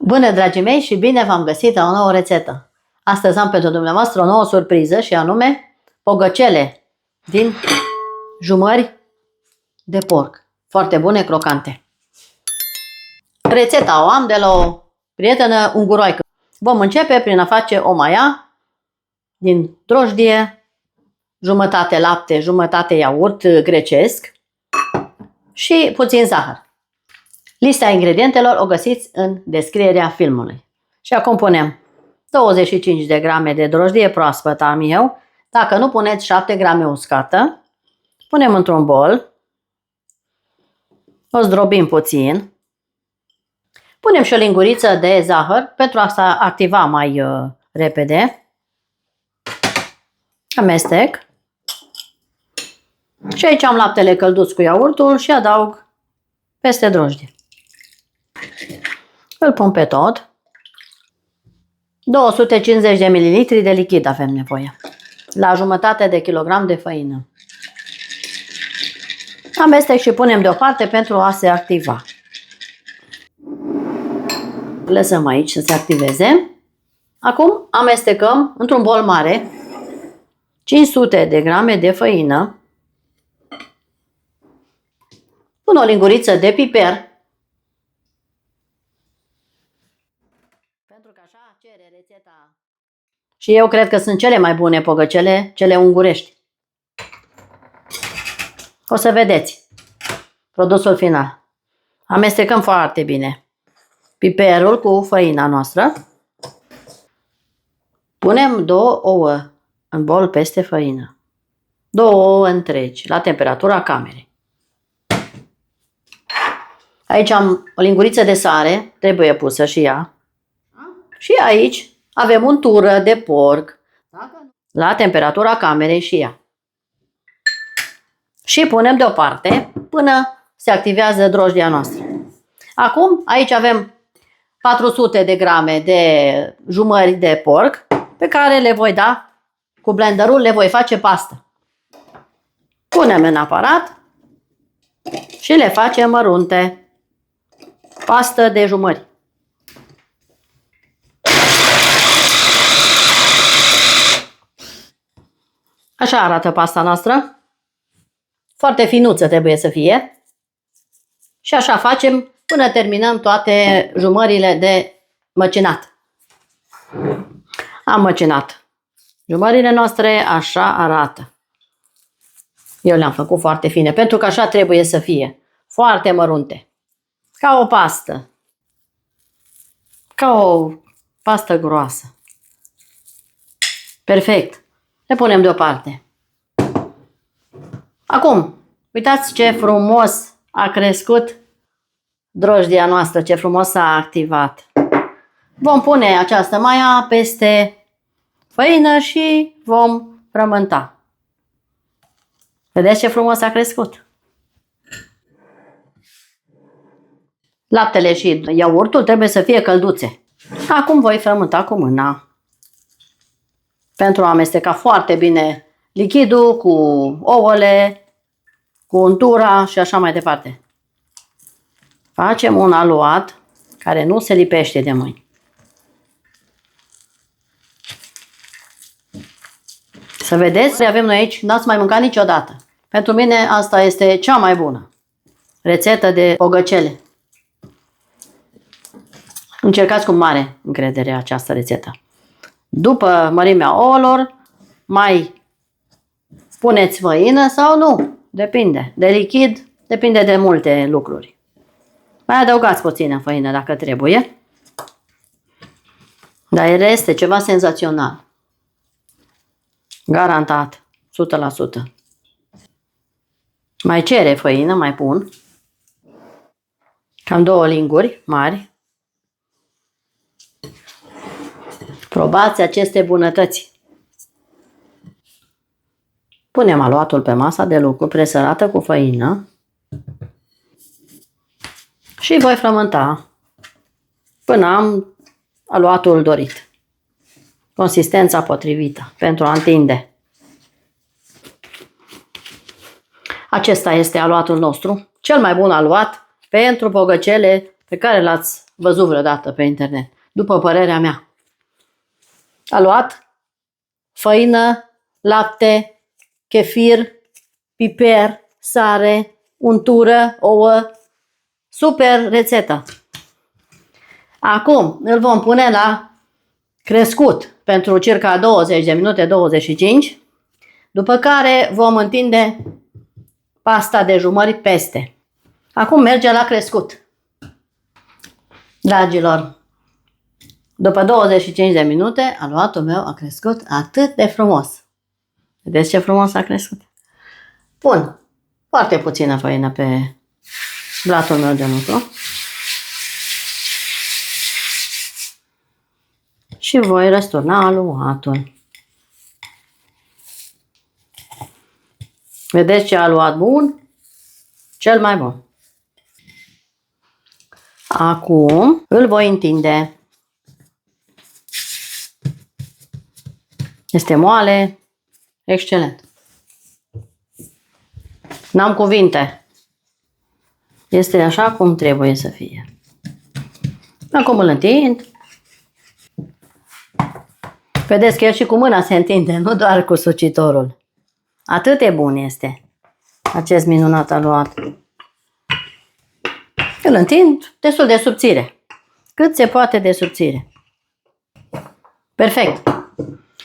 Bună, dragii mei, și bine v-am găsit la o nouă rețetă. Astăzi am pentru dumneavoastră o nouă surpriză și anume pogăcele din jumări de porc. Foarte bune, crocante. Rețeta o am de la o prietenă unguroaică. Vom începe prin a face o maia din drojdie, jumătate lapte, jumătate iaurt grecesc și puțin zahăr. Lista ingredientelor o găsiți în descrierea filmului. Și acum punem 25 de grame de drojdie proaspătă am eu. Dacă nu, puneți 7 grame uscată. Punem într-un bol. O zdrobim puțin. Punem și o linguriță de zahăr pentru a se activa mai repede. Amestec. Și aici am laptele călduț cu iaurtul și adaug peste drojdie. Îl pun pe tot. 250 de ml de lichid avem nevoie. La jumătate de kilogram de făină. Amestec și punem deoparte pentru a se activa. Lăsăm aici să se activeze. Acum amestecăm într-un bol mare 500 de grame de făină. Pun o linguriță de piper. Pentru că așa cere rețeta. Și eu cred că sunt cele mai bune pogăcele, cele ungurești. O să vedeți produsul final. Amestecăm foarte bine piperul cu făina noastră. Punem 2 ouă în bol peste făină. 2 ouă întregi, la temperatura camerei. Aici am o linguriță de sare, trebuie pusă și ea. Și aici avem untură de porc, la temperatura camerei și ea. Și punem deoparte până se activează drojdia noastră. Acum aici avem 400 de grame de jumări de porc pe care le voi da cu blenderul, le voi face pastă. Punem în aparat și le facem mărunte. Pastă de jumări. Așa arată pasta noastră. Foarte finuță trebuie să fie. Și așa facem până terminăm toate jumările de măcinat. Am măcinat jumările noastre, așa arată. Eu le-am făcut foarte fine, pentru că așa trebuie să fie. Foarte mărunte. Ca o pastă. Ca o pastă groasă. Perfect. Le punem deoparte. Acum, uitați ce frumos a crescut drojdia noastră, ce frumos s-a activat. Vom pune această maia peste făină și vom frământa. Vedeți ce frumos a crescut? Laptele și iaurtul trebuie să fie călduțe. Acum voi frământa cu mâna. Pentru a amesteca foarte bine lichidul cu ouăle, cu untura și așa mai departe. Facem un aluat care nu se lipește de mâini. Să vedeți, ce avem noi aici, n-ați mai mâncat niciodată. Pentru mine asta este cea mai bună rețetă de pogăcele. Încercați cu mare încredere această rețetă. După mărimea ouălor, mai puneți făină sau nu. Depinde. De lichid, depinde de multe lucruri. Mai adăugați puțină făină dacă trebuie. Dar este ceva senzațional. Garantat. 100%. Mai cere făină, mai pun. Cam 2 linguri mari. Probați aceste bunătăți. Punem aluatul pe masa de lucru presărată cu făină și voi frământa până am aluatul dorit. Consistența potrivită pentru a întinde. Acesta este aluatul nostru, cel mai bun aluat pentru pogăcele pe care l-ați văzut vreodată pe internet, după părerea mea. Aluat, făină, lapte, chefir, piper, sare, untură, ouă. Super rețetă! Acum îl vom pune la crescut pentru circa 20 de minute, 25, după care vom întinde pasta de jumări peste. Acum merge la crescut. Dragilor, după 25 de minute, aluatul meu a crescut atât de frumos. Vedeți ce frumos a crescut? Pun foarte puțină făină pe blatul meu de lucru. Și voi răsturna aluatul. Vedeți ce aluat bun? Cel mai bun. Acum îl voi întinde. Este moale. Excelent. N-am cuvinte. Este așa cum trebuie să fie. Acum îl întind. Vedeți că el și cu mâna se întinde, nu doar cu sucitorul. Atât de bun este acest minunat aluat. Îl întind destul de subțire. Cât se poate de subțire. Perfect.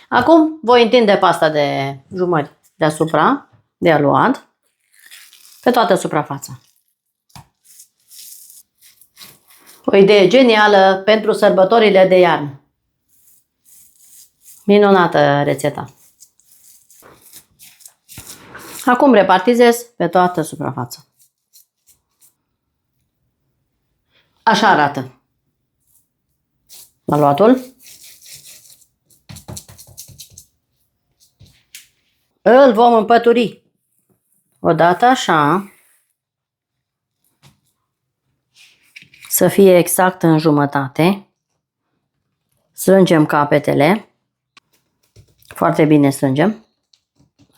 Acum voi întinde pasta de jumări deasupra, de aluat, pe toată suprafața. O idee genială pentru sărbătorile de iarnă. Minunată rețeta. Acum repartizez pe toată suprafața. Așa arată aluatul. Îl vom împături. Odată așa, să fie exact în jumătate. Strângem capetele. Foarte bine strângem.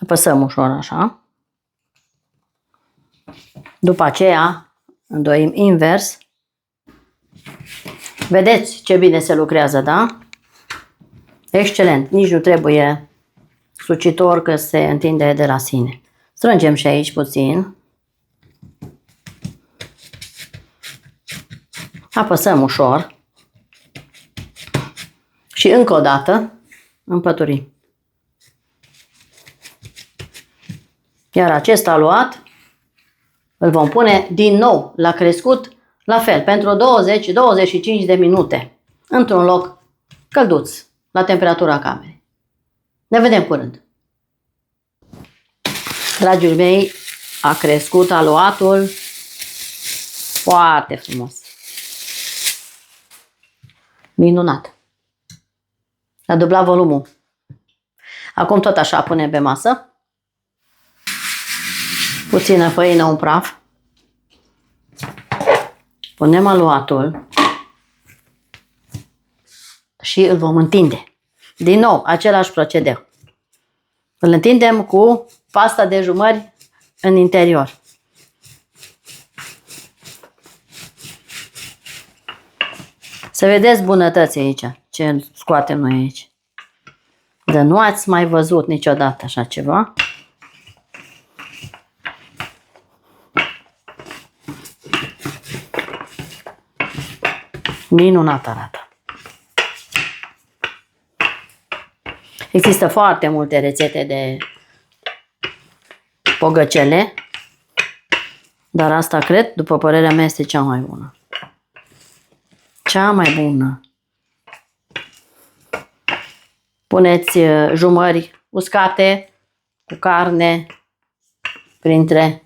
Apăsăm ușor așa. După aceea îndoim invers. Vedeți ce bine se lucrează, da? Excelent. Nici nu trebuie sucitor că se întinde de la sine. Strângem și aici puțin. Apăsăm ușor. Și încă o dată împăturim. Iar acest aluat îl vom pune din nou la crescut, la fel, pentru 20-25 de minute, într-un loc călduț, la temperatura camerei. Ne vedem curând. Dragii mei, a crescut aluatul foarte frumos. Minunat. A dublat volumul. Acum tot așa punem pe masă. Puțină făină, un praf. Punem aluatul și îl vom întinde. Din nou, același procedeu. Îl întindem cu pasta de jumări în interior. Să vedeți bunătăți aici, ce scoatem noi aici. Dar nu ați mai văzut niciodată așa ceva. Minunat arată. Există foarte multe rețete de pogăcele, dar asta cred, după părerea mea, este cea mai bună. Cea mai bună. Puneți jumări uscate cu carne printre,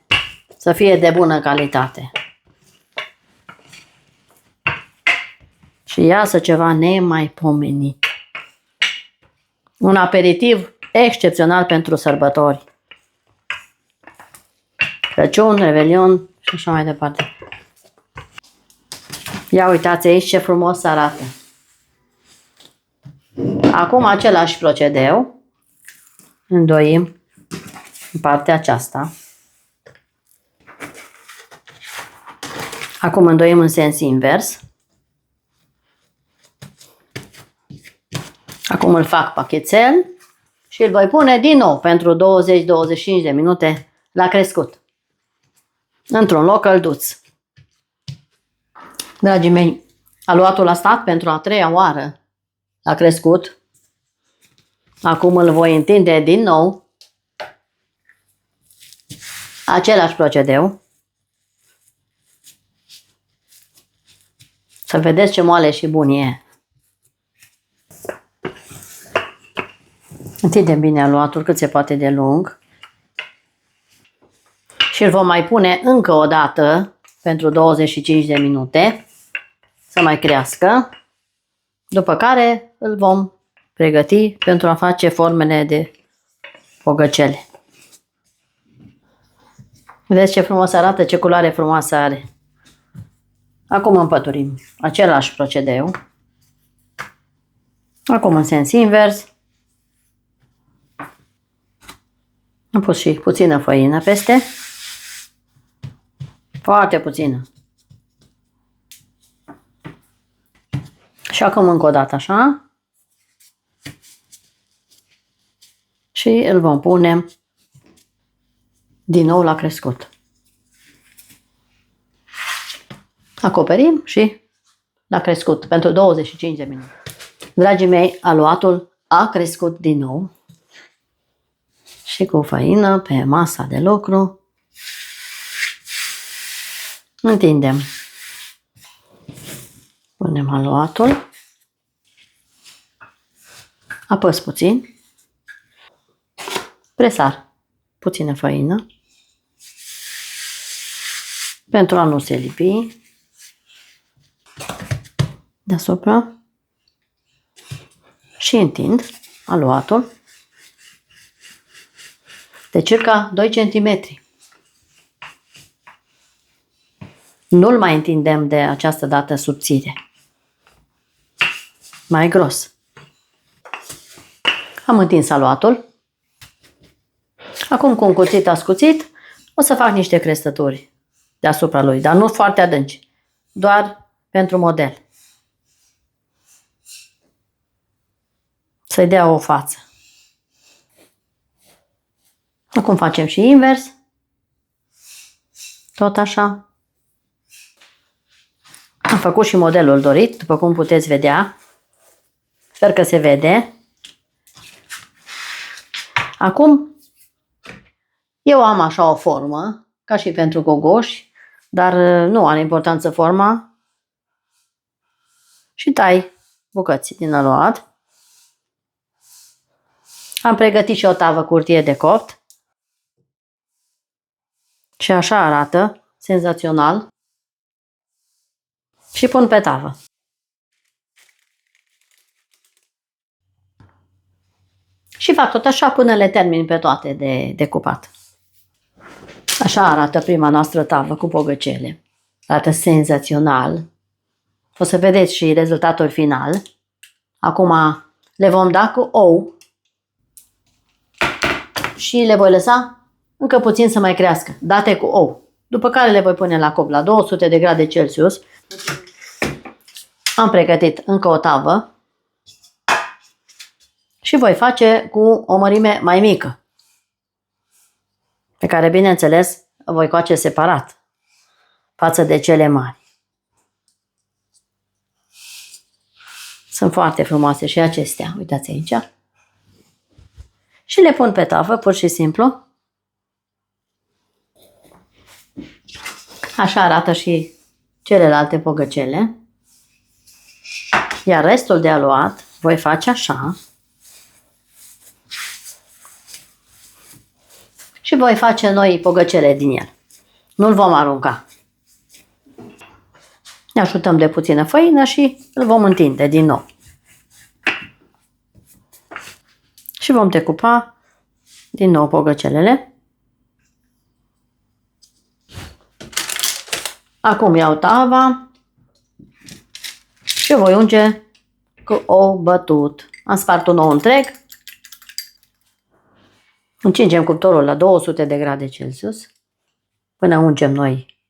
să fie de bună calitate. Și iasă ceva nemaipomenit. Un aperitiv excepțional pentru sărbători. Crăciun, Revelion și așa mai departe. Ia uitați aici ce frumos arată. Acum același procedeu. Îndoim în partea aceasta. Acum îndoim în sens invers. Acum îl fac pachetel și îl voi pune din nou pentru 20-25 de minute la crescut. Într-un loc călduț. Dragii mei, aluatul a stat pentru a 3-a oară la crescut. Acum îl voi întinde din nou. Același procedeu. Să vedeți ce moale și bun e. Întindem bine aluatul cât se poate de lung. Și îl vom mai pune încă o dată pentru 25 de minute să mai crească. După care îl vom pregăti pentru a face formele de pogăcele. Vedeți ce frumos arată, ce culoare frumoasă are. Acum împăturim același procedeu. Acum în sens invers. Am pus și puțină făină peste. Foarte puțină. Și acum încă o dată așa. Și îl vom pune din nou la crescut. Acoperim și la crescut pentru 25 de minute. Dragii mei, aluatul a crescut din nou. Și cu făină pe masa de lucru întindem. Punem aluatul. Apăs puțin. Presar puțină făină pentru a nu se lipi deasupra și întind aluatul de circa 2 cm. Nu-l mai întindem de această dată subțire. Mai gros. Am întins aluatul. Acum cu un cuțit ascuțit o să fac niște crestături deasupra lui, dar nu foarte adânci. Doar pentru model. Să-i dea o față. Acum facem și invers. Tot așa. Am făcut și modelul dorit, după cum puteți vedea. Sper că se vede. Acum eu am așa o formă, ca și pentru gogoși, dar nu are importanță forma. Și tai bucăți din aluat. Am pregătit și o tavă cu hârtie de copt. Și așa arată, senzațional. Și pun pe tavă. Și fac tot așa până le termin pe toate de decupat. Așa arată prima noastră tavă cu bogăcele. Arată senzațional. O să vedeți și rezultatul final. Acum le vom da cu ou. Și le voi lăsa încă puțin să mai crească, date cu ou. După care le voi pune la cop la 200 de grade Celsius. Am pregătit încă o tavă. Și voi face cu o mărime mai mică. Pe care, bineînțeles, voi coace separat față de cele mari. Sunt foarte frumoase și acestea. Uitați aici. Și le pun pe tavă, pur și simplu. Așa arată și celelalte pogăcele. Iar restul de aluat voi face așa. Și voi face noi pogăcele din el. Nu-l vom arunca. Ne ajutăm de puțină făină și îl vom întinde din nou. Și vom decupa din nou pogăcelele. Acum iau tava și o voi unge cu ou bătut. Am spart un ou întreg. Încingem cuptorul la 200 de grade Celsius până ungem noi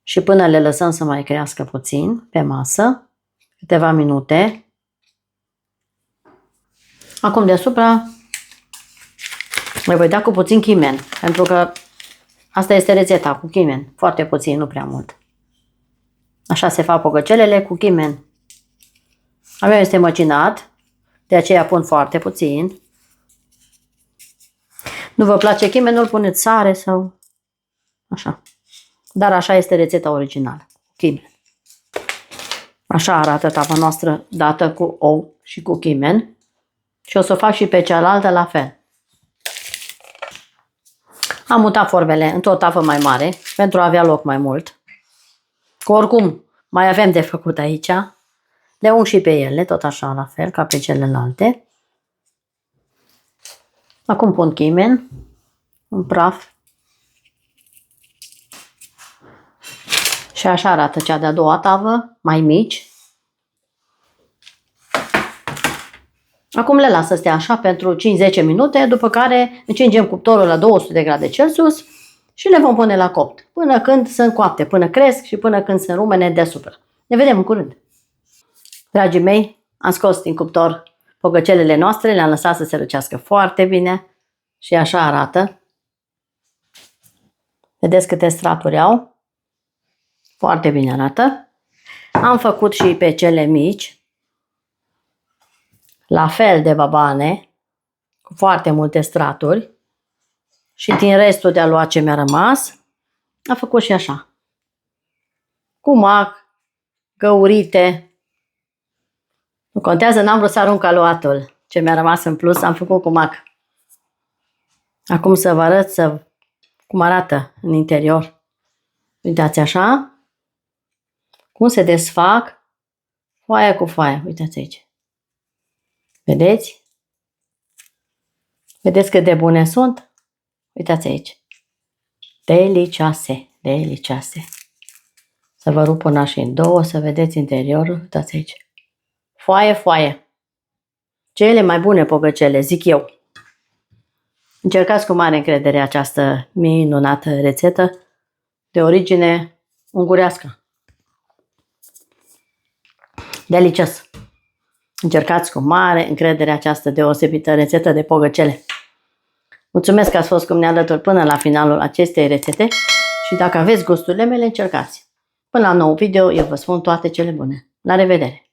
și până le lăsăm să mai crească puțin pe masă, câteva minute. Acum deasupra le voi da cu puțin chimen, pentru că asta este rețeta, cu chimen, foarte puțin, nu prea mult. Așa se fac pogăcelele cu chimen. A meu este măcinat, de aceea pun foarte puțin. Nu vă place chimenul, puneți sare sau așa. Dar așa este rețeta originală, chimen. Așa arată tava noastră dată cu ou și cu chimen. Și o să o fac și pe cealaltă la fel. Am mutat formele într-o tavă mai mare pentru a avea loc mai mult. Că oricum mai avem de făcut aici. Le ung și pe ele, tot așa la fel ca pe celelalte. Acum pun chimen în praf. Și așa arată cea de-a doua tavă, mai mici. Acum le las să stea așa pentru 5-10 minute, după care încingem cuptorul la 200 de grade Celsius și le vom pune la copt până când sunt coapte, până cresc și până când sunt rumene deasupra. Ne vedem în curând! Dragii mei, am scos din cuptor pogăcelele noastre, le-am lăsat să se răcească foarte bine și așa arată. Vedeți câte straturi au? Foarte bine arată. Am făcut și pe cele mici, la fel de babane, cu foarte multe straturi. Și din restul de aluat ce mi-a rămas, am făcut și așa. Cu mac, găurite. Nu contează, n-am vrut să arunc aluatul. Ce mi-a rămas în plus, am făcut cu mac. Acum să vă arăt cum arată în interior. Uitați așa. Cum se desfac foaia cu foaia. Uitați aici. Vedeți? Vedeți cât de bune sunt? Uitați aici. Delicioase, delicioase. Să vă rup până și în două, să vedeți interiorul. Uitați aici. Foaie, foaie. Cele mai bune pogăcele, zic eu. Încercați cu mare încredere această minunată rețetă de origine ungurească. Delicios! Încercați cu mare încredere această deosebită rețetă de pogăcele. Mulțumesc că ați fost cu mine alături până la finalul acestei rețete și dacă aveți gusturile mele, încercați. Până la nou video, eu vă spun toate cele bune. La revedere!